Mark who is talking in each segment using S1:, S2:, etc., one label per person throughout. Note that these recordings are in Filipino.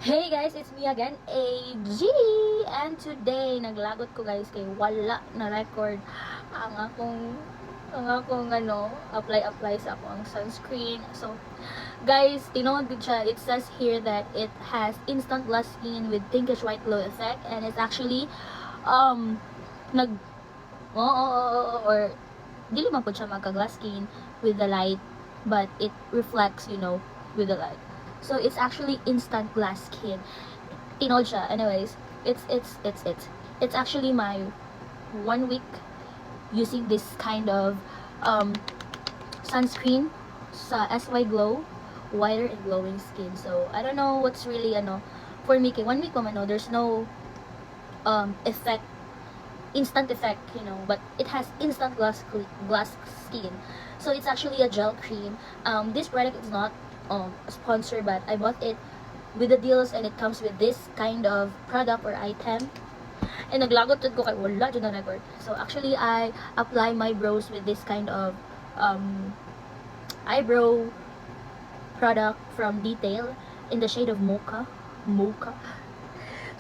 S1: Hey guys, it's me again, AG! And today, naglagot ko guys kay wala na record ang akong apply sa akong sunscreen. So, guys, tinawag din siya. It says here that it has instant glass skin with pinkish white glow effect, and it's actually nag or dili man po siya magka-glass skin with the light, but it reflects, with the light. So it's actually instant glass skin. Tinod siya. Anyways, it's actually my 1 week using this kind of sunscreen sa SY Glow, whiter and glowing skin. So I don't know what's really for me kay 1 week ko man, there's no effect, instant effect, but it has instant glass skin. So it's actually a gel cream. This product is not sponsor, but I bought it with the deals, and it comes with this kind of product or item. And naglagot jud ko kay wala jud na record. So actually I apply my brows with this kind of eyebrow product from Detail in the shade of mocha.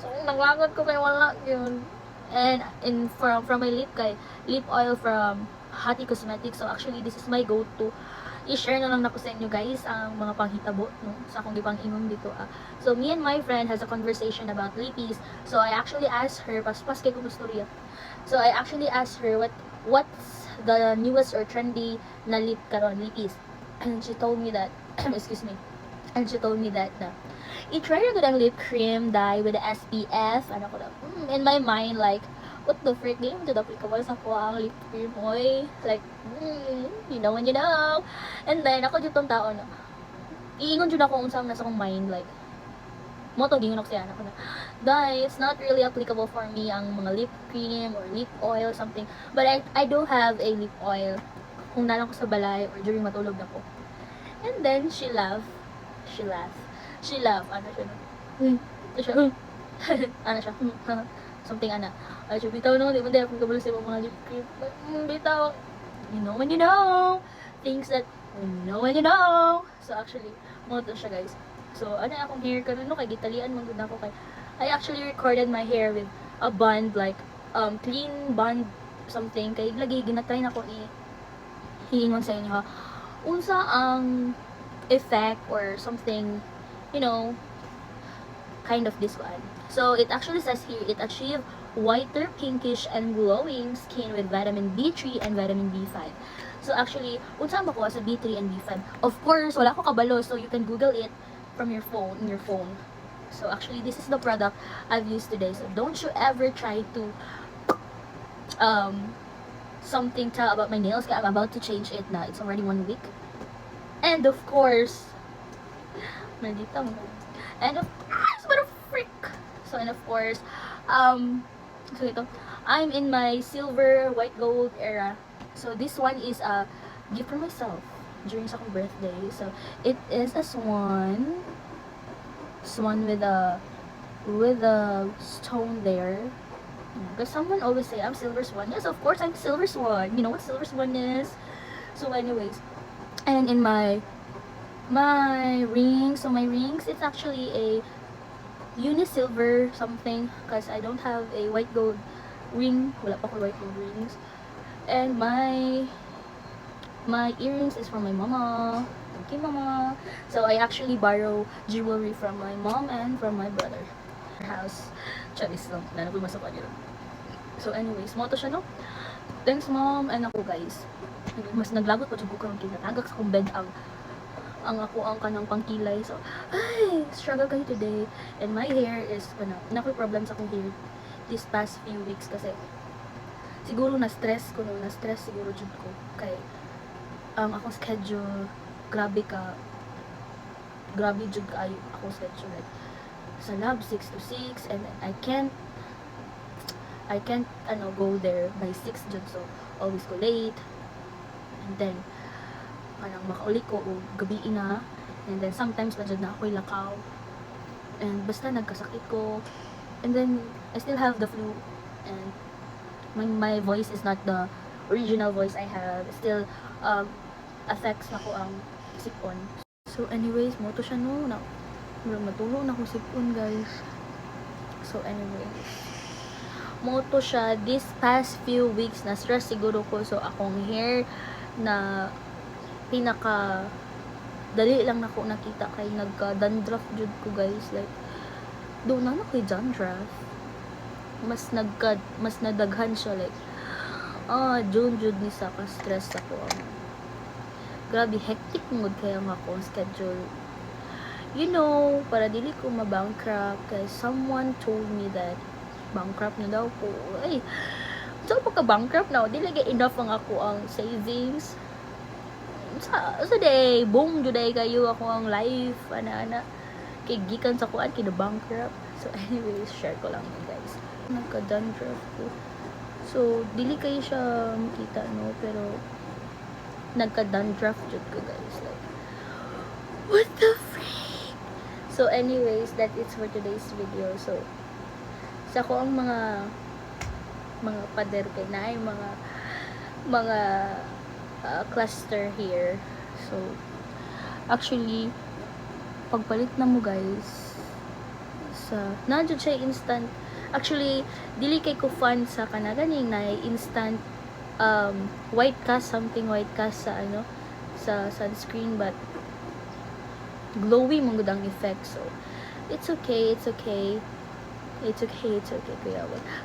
S1: So naglagot ko kay wala yun. And from my lip oil from Hati Cosmetics. So actually this is my go-to. I-share na lang nako sa inyo guys ang mga panghitabo sa akong gipang-ingon dito. So me and my friend has a conversation about lippies. So I actually asked her, paspas kay kong istorya. So I actually asked her what's the newest or trendy na lip karon lippies. And she told me that excuse me. And she told me that i-try ko ang lip cream dye with the SPF. Ano ko in my mind, like, what the frick, di mo ito applicable sa ko ang lip cream, oy. Like, you know when you know. And then, ako dito tao na, iingon dyan ako unsang nasa kong mind, like, mo to, gingon ako siya, ako na, dahil, it's not really applicable for me ang mga lip cream or lip oil, something. But I do have a lip oil, kung nalang ko sa balay or during matulog na ko. And then, she laughed, ano siya, ano siya, ano siya, something ana. Ay, siya, bitaw no, di ba, di applicable sa mga lip cream. Bitaw, you know when you know, things that you know when you know. So actually, mo to siya guys. So ano akong hair karon no, kay gitalian mo gud ako kay I actually recorded my hair with a band, like clean band something, kay lagi ginatry na ko hiingon sa inyo ha. Unsa ang effect or something, kind of this one. So it actually says here, it achieved whiter, pinkish, and glowing skin with vitamin B3 and vitamin B5. So actually, unsa ba ko sa B3 and B5? Of course, wala ko kabalo, so you can Google it from your phone, in your phone. So actually, this is the product I've used today. So don't you ever try to something tell about my nails, kaya I'm about to change it na. It's already 1 week. And of course, maldita mo. And of course, what a freak! So, and of course, so ito, I'm in my silver, white gold era. So, this one is a gift for myself during sa akong birthday. So, it is a swan with a stone there. Because someone always say, I'm silver swan. Yes, of course, I'm silver swan. You know what silver swan is? So, anyways, and in my rings, so my rings, it's actually a uni-silver something, because I don't have a white gold ring. Wala pa ko white gold rings. And my earrings is from my mama. Thank you, mama. So I actually borrow jewelry from my mom and from my brother. House. Charis lang. Lalo ko masok nila. So anyways, mo to siya, no? Thanks, mom. And ako, guys. Mas naglagot pa dyan ko karoon kinatagak sa kong bed ang ako ang kanang pangkilay. So, ay, struggle kayo today. And my hair is, nakoy problem sa akong hair this past few weeks kasi siguro na-stress siguro jud ko. Kay, akong schedule, grabe jud kaayo akong schedule. Like, sa lab, 6 to 6, and I can't, go there by 6 jud. So, always go late. And then, parang makauli ko o gabi na, and then sometimes medyo na ako'y lakaw, and basta nagkasakit ko, and then I still have the flu, and my voice is not the original voice I have. It still affects na ko ang sipon. So anyways, mo to siya no, Murag matulog na ko sipon, guys. So anyway, moto siya this past few weeks na stress siguro ko, so akong hair na pinaka dali lang nako nakita kay nagka dandruff jud ko, guys. Like do na ko'y dandruff, mas nadaghan siya. Like June jud ni sa ka stress ako. Grabe hectic mood kaya nga akong schedule, you know, para dili ko ma-bankrupt, kay someone told me that bankrupt na daw po. Ay, so pagka-bankrupt na, dili kay enough ang ako ang savings. Sa day, boom, juday kayo ako ang life, ana-ana. Kay gikan sa kuan, kina-bankrupt. So anyways, share ko lang yun, guys. Nagka-dandruff ko. So, dili kayo siya makita, no? Pero, nagka-dandruff jud ko, guys. Like, what the frick? So anyways, that is for today's video. So, sa ko ang mga pader kay na ay mga cluster here. So actually pagpalit na mo, guys, sa nandiyo siya instant. Actually dili kay ko fan sa kanaganing na instant white cast, something white cast sa sa sunscreen, but glowy mong gudang effect. So it's okay kuya.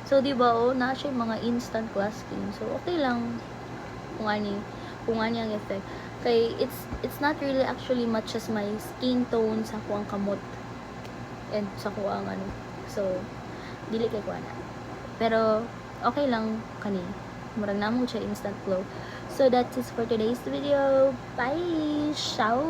S1: So diba na siya mga instant glass skin, so okay lang kung ani ang effect. Kay it's not really actually matches my skin tone sa kuang kamot and sa kuang so dili kay kuana, pero okay lang kani, murag namo siya instant glow. So that is for today's video. Bye, ciao.